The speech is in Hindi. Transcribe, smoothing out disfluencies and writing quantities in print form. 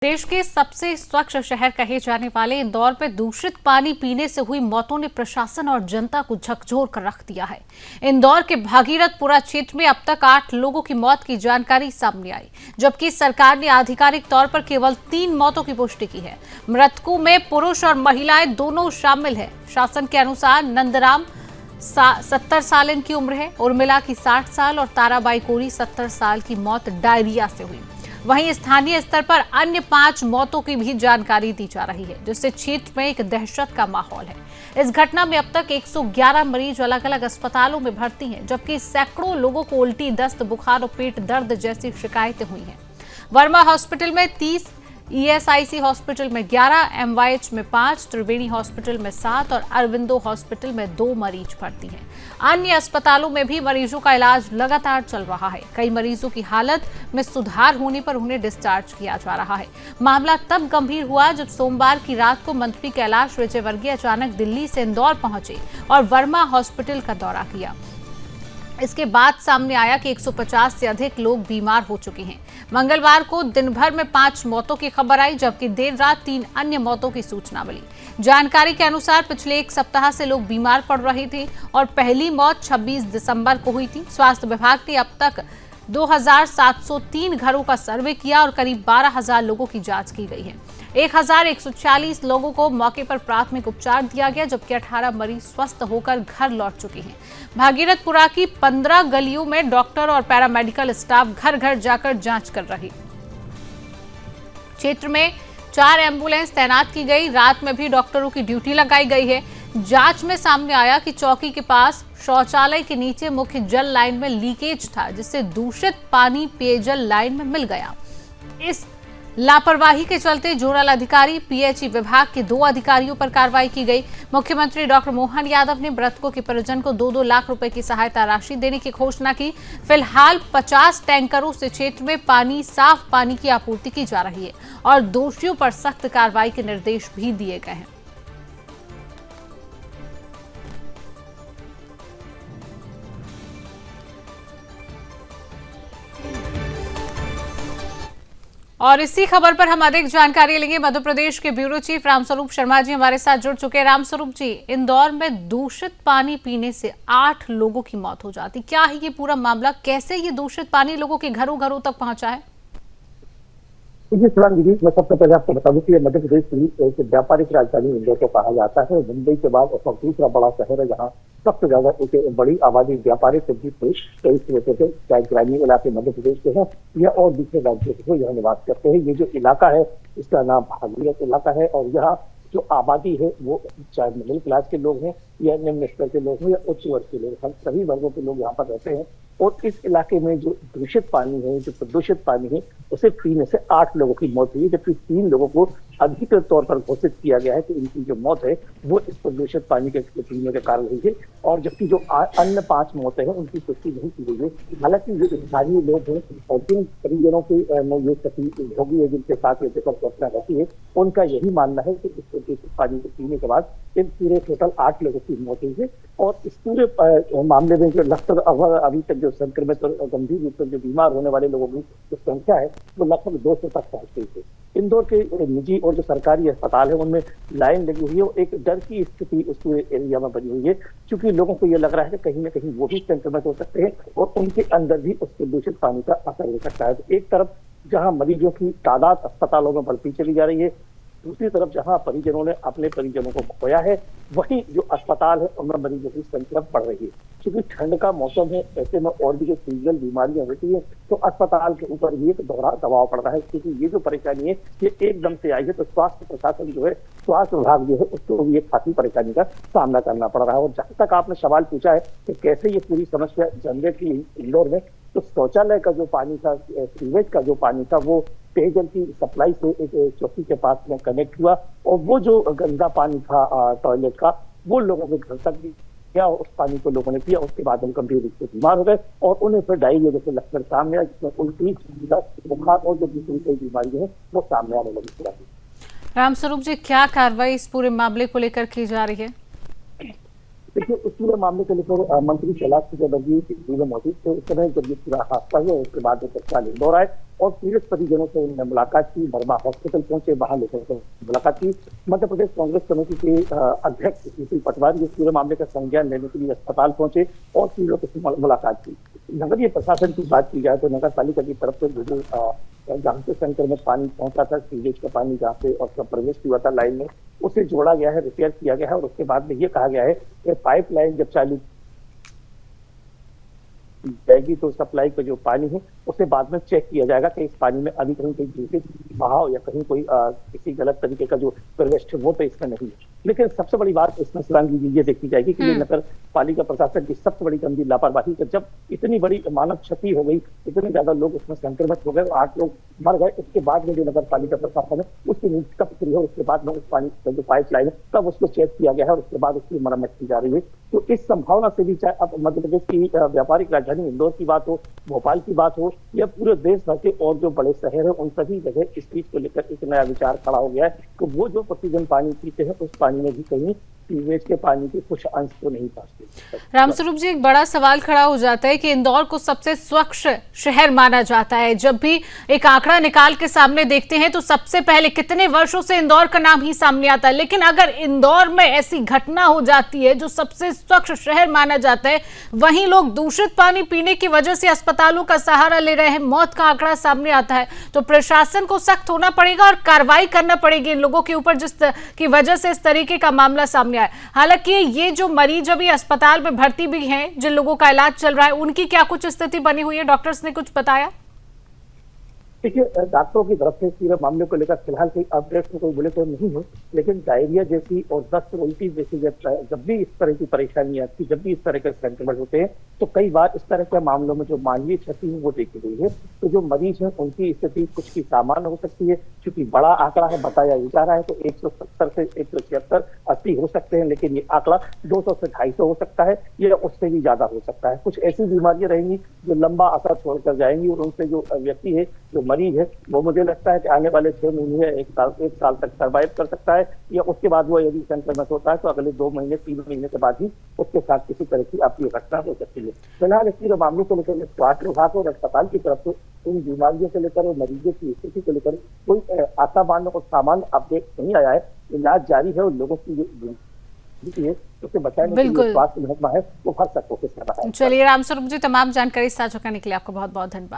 देश के सबसे स्वच्छ शहर कहे जाने वाले इंदौर में दूषित पानी पीने से हुई मौतों ने प्रशासन और जनता को झकझोर कर रख दिया है। इंदौर के भागीरथपुरा क्षेत्र में अब तक 8 लोगों की मौत की जानकारी सामने आई, जबकि सरकार ने आधिकारिक तौर पर केवल 3 मौतों की पुष्टि की है। मृतकों में पुरुष और महिलाएं दोनों शामिल है। शासन के अनुसार नंदराम 70 साल इनकी उम्र है, उर्मिला की 60 साल और ताराबाई कोरी 70 साल की मौत डायरिया से हुई। वहीं स्थानीय स्तर पर अन्य 5 मौतों की भी जानकारी दी जा रही है, जिससे क्षेत्र में एक दहशत का माहौल है। इस घटना में अब तक 111 मरीज अलग अलग अस्पतालों में भर्ती हैं, जबकि सैकड़ों लोगों को उल्टी, दस्त, बुखार और पेट दर्द जैसी शिकायतें हुई हैं। वर्मा हॉस्पिटल में 30, ईएसआईसी हॉस्पिटल में 11, एमवाईएच में 5, त्रिवेणी हॉस्पिटल में 7 और अरविंदो हॉस्पिटल में 2 मरीज भर्ती हैं। अन्य अस्पतालों में भी मरीजों का इलाज लगातार चल रहा है। कई मरीजों की हालत में सुधार होने पर उन्हें डिस्चार्ज किया जा रहा है। मामला तब गंभीर हुआ जब सोमवार की रात को मंत्री कैलाश विजयवर्गीय अचानक दिल्ली से इंदौर पहुंचे और वर्मा हॉस्पिटल का दौरा किया। इसके बाद सामने आया कि 150 से अधिक लोग बीमार हो चुके हैं। मंगलवार को दिन भर में 5 मौतों की खबर आई, जबकि देर रात 3 अन्य मौतों की सूचना मिली। जानकारी के अनुसार पिछले 1 सप्ताह से लोग बीमार पड़ रहे थे और पहली मौत 26 दिसंबर को हुई थी। स्वास्थ्य विभाग ने अब तक 2703 घरों का सर्वे किया और करीब 12,000 लोगों की जांच की गई है। 1140 लोगों को मौके पर प्राथमिक उपचार दिया गया, जबकि 18 मरीज स्वस्थ होकर घर लौट चुके हैं। भागीरथपुरा की 15 गलियों में डॉक्टर और पैरामेडिकल स्टाफ घर घर जाकर जांच कर रही। क्षेत्र में 4 एम्बुलेंस तैनात की गई। रात में भी डॉक्टरों की ड्यूटी लगाई गई है। जांच में सामने आया कि चौकी के पास शौचालय के नीचे मुख्य जल लाइन में लीकेज था, जिससे दूषित पानी पेयजल लाइन में मिल गया। इस लापरवाही के चलते जोनल अधिकारी, पीएचई विभाग के 2 अधिकारियों पर कार्रवाई की गई। मुख्यमंत्री डॉक्टर मोहन यादव ने मृतकों के परिजन को 2-2 लाख रुपए की सहायता राशि देने की घोषणा की। फिलहाल 50 टैंकरों से क्षेत्र में साफ पानी की आपूर्ति की जा रही है और दोषियों पर सख्त कार्रवाई के निर्देश भी दिए गए हैं। और इसी खबर पर हम अधिक जानकारी लेंगे। मध्य प्रदेश के ब्यूरो चीफ रामस्वरूप शर्मा जी हमारे साथ जुड़ चुके हैं। रामस्वरूप जी, इंदौर में दूषित पानी पीने से 8 लोगों की मौत हो जाती, क्या है ये पूरा मामला? कैसे ये दूषित पानी लोगों के घरों घरों तक पहुंचा है? मैं सबसे पहले आपको बता दूं कि मध्य प्रदेश की एक व्यापारिक राजधानी इंदौर को कहा जाता है। मुंबई के बाद और दूसरा बड़ा शहर है जहाँ सबसे ज्यादा एक बड़ी आबादी व्यापारिक तो इस वजह से चाहे ग्रामीण इलाके मध्य प्रदेश के हैं या और दूसरे राज्यों के यहाँ निवास करते हैं। ये जो इलाका है इसका नाम भागीरथ इलाका है और यहाँ जो आबादी है वो चाहे मिडिल क्लास के लोग हैं या निम्न स्तर के लोग हैं या उच्च वर्ग के लोग, हम सभी वर्गों के लोग यहाँ पर रहते हैं। और इस इलाके में जो दूषित पानी है, जो प्रदूषित पानी है, उसे पीने से 8 लोगों की मौत हुई है, जबकि 3 लोगों को अधिकृत तौर पर घोषित किया गया है कि इनकी जो मौत है वो इस प्रदूषित पानी के पीने के कारण हुई है। और जबकि जो अन्य 5 मौतें हैं उनकी पुष्टि नहीं की गई है। हालांकि जो स्थानीय लोग हैं और जिन परिजनों की ये क्षति भोगी है, जिनके साथ ये घटना रहती है, उनका यही मानना है कि इस प्रदूषित पानी को पीने के बाद इन पूरे टोटल 8 लोगों की मौत हुई है। और इस पूरे मामले में जो लगभग अभी तक जो संक्रमित और गंभीर रूप से जो बीमार होने वाले लोगों की जो संख्या है वो लगभग 200 तक पहुंच गई है। इंदौर के निजी और जो सरकारी अस्पताल है उनमें लाइन लगी हुई है और एक डर की स्थिति उस पूरे एरिया में बनी हुई है, क्योंकि लोगों को ये लग रहा है कि कहीं ना कहीं वो भी संक्रमित हो सकते हैं और उनके अंदर भी उस प्रदूषित पानी का असर हो सकता है। तो एक तरफ जहां मरीजों की तादाद अस्पतालों में बढ़ती चली जा रही है, दूसरी तरफ जहां परिजनों ने अपने परिजनों को खोया है, वहीं जो अस्पताल है उनमें मरीजों की संख्या बढ़ रही है। क्योंकि ठंड का मौसम है, ऐसे में और भी जो सीजनल बीमारियां होती है तो अस्पताल के ऊपर भी एक दोहरा दबाव पड़ रहा है। क्योंकि ये जो परेशानी है ये एकदम से आई है तो स्वास्थ्य प्रशासन जो है, स्वास्थ्य विभाग जो है, उसको भी एक खासी परेशानी का सामना करना पड़ रहा है। और जहां तक आपने सवाल पूछा है कि कैसे ये पूरी समस्या जनरेट की इंदौर में, तो शौचालय का जो पानी था, सीवेज का जो पानी था, वो पेयजल की सप्लाई से एक चौकी के पास में कनेक्ट हुआ और वो जो गंदा पानी था टॉयलेट का, वो लोगों के घर तक भी गया। उस पानी को लोगों ने पिया, उसके बाद हम गंभीर रूप से बीमार हो गए और उन्हें फिर डायरिया जैसे लक्षण सामने आए, जिसमें उल्टी, दस्त, बुखार और जो दूसरी कई बीमारियां हैं वो सामने आने लगी। रामस्वरूप जी, क्या कार्रवाई इस पूरे मामले को लेकर की जा रही है? देखिए, इस पूरे मामले को लेकर मंत्री कैलाश विजयवर्गीय मौजूद थे उस समय जब ये पूरा हादसा हुआ। उसके बाद तत्काल इंदौर आए और पीड़ित परिजनों से उन्होंने मुलाकात की, वर्मा हॉस्पिटल पहुंचे, वहां लोगों से मुलाकात की। मध्य प्रदेश कांग्रेस कमेटी के अध्यक्ष पीपी पटवारी इस पूरे मामले का संज्ञान लेने के लिए अस्पताल पहुंचे और पीड़ितों से मुलाकात की। नगरीय प्रशासन की बात की जाए तो नगर पालिका की तरफ से जो जहाँ से सेंटर में पानी पहुंचा था, सीवेज का पानी जहाँ से और उसका प्रवेश हुआ था लाइन में, उसे जोड़ा गया है, रिपेयर किया गया है। और उसके बाद में ये कहा गया है कि पाइपलाइन जब चालू जाएगी तो सप्लाई का जो पानी है उसे बाद में चेक किया जाएगा कि इस पानी में अभी कहीं कोई दूषित बहाव या कहीं कोई किसी गलत तरीके का जो प्रवेश है वो तो इसमें नहीं है। लेकिन सबसे बड़ी बात इसमें शिवांगी जी ये देखी जाएगी कि ये नगर पालिका प्रशासन की सबसे बड़ी गंभीर लापरवाही है। जब इतनी बड़ी मानव क्षति हो गई, इतने ज्यादा लोग उसमें संक्रमित हो गए, 8 लोग मर गए, उसके बाद में जो नगर पालिका प्रशासन है उसकी नीति कब फ्री हो, उसके बाद में उस पानी का जो पाइप लाइन है तब उसको चेक किया गया है और उसके बाद उसकी मरम्मत की जा रही है। तो इस संभावना से भी चाहे अब मध्य प्रदेश की व्यापारिक राजधानी इंदौर की बात हो, भोपाल की बात हो या पूरे देश भर के और जो बड़े शहर हैं, उन सभी जगह इस चीज को लेकर एक नया विचार खड़ा हो गया है कि वो जो प्रतिदिन पानी पीते हैं उस पानी में भी कहीं सीवेज के पानी के कुछ अंश तो नहीं पहुंचते। रामस्वरूप जी, एक बड़ा सवाल खड़ा हो जाता है कि इंदौर को सबसे स्वच्छ शहर माना जाता है। जब भी एक आंकड़ा निकाल के सामने देखते हैं तो सबसे पहले कितने वर्षों से इंदौर का नाम ही सामने आता है। लेकिन अगर इंदौर में ऐसी घटना हो जाती है जो सबसे स्वच्छ शहर माना जाता है, वहीं लोग दूषित पानी पीने की वजह से अस्पतालों का सहारा ले रहे हैं, मौत का आंकड़ा सामने आता है, तो प्रशासन को सख्त होना पड़ेगा और कार्रवाई करना पड़ेगी इन लोगों के ऊपर जिस की वजह से इस तरीके का मामला सामने आया। हालांकि ये जो मरीज अभी अस्पताल में भर्ती भी हैं, जिन लोगों का इलाज चल रहा है, उनकी क्या कुछ स्थिति बनी हुई है? डॉक्टर्स ने कुछ बताया? देखिए, डॉक्टरों की तरफ से पूरे मामले को लेकर फिलहाल कोई अपडेट में कोई बुलेटिन नहीं है, लेकिन डायरिया जैसी और दस्त उल्टी जैसी जब भी इस तरह की परेशानी आती है, जब भी इस तरह के संक्रमण होते हैं तो कई बार इस तरह के मामलों में जो मानवीय क्षति है वो देखी गई है। तो जो मरीज है उनकी स्थिति कुछ की सामान्य हो सकती है, क्योंकि बड़ा आंकड़ा है बताया जा रहा है तो 170 से 176 80 हो सकते हैं, लेकिन ये आंकड़ा 200 से 250 हो सकता है या उससे भी ज्यादा हो सकता है। कुछ ऐसी बीमारियां रहेंगी जो लंबा असर छोड़कर जाएंगी और उनसे जो व्यक्ति है, जो मरीज है, वो मुझे लगता है कि आने वाले 6 महीने या 1 साल तक सर्वाइव कर सकता है, या उसके बाद वो यदि संक्रमित होता है तो अगले 2 महीने 3 महीने के बाद ही उसके साथ किसी तरह की आपकी घटना हो सकती है। फिलहाल इस पूरे मामले को लेकर स्वास्थ्य विभाग और अस्पताल की तरफ से इन बीमारियों से लेकर और मरीजों की स्थिति को लेकर कोई आशावान और सामान्य अपडेट नहीं आया है। इलाज जारी है और लोगों की उसे बचाने के लिए स्वास्थ्य महकमा है वो हर तक कोशिश कर रहा है। चलिए रामस्वरूप जी, तमाम जानकारी साझा करने के लिए आपको बहुत बहुत धन्यवाद।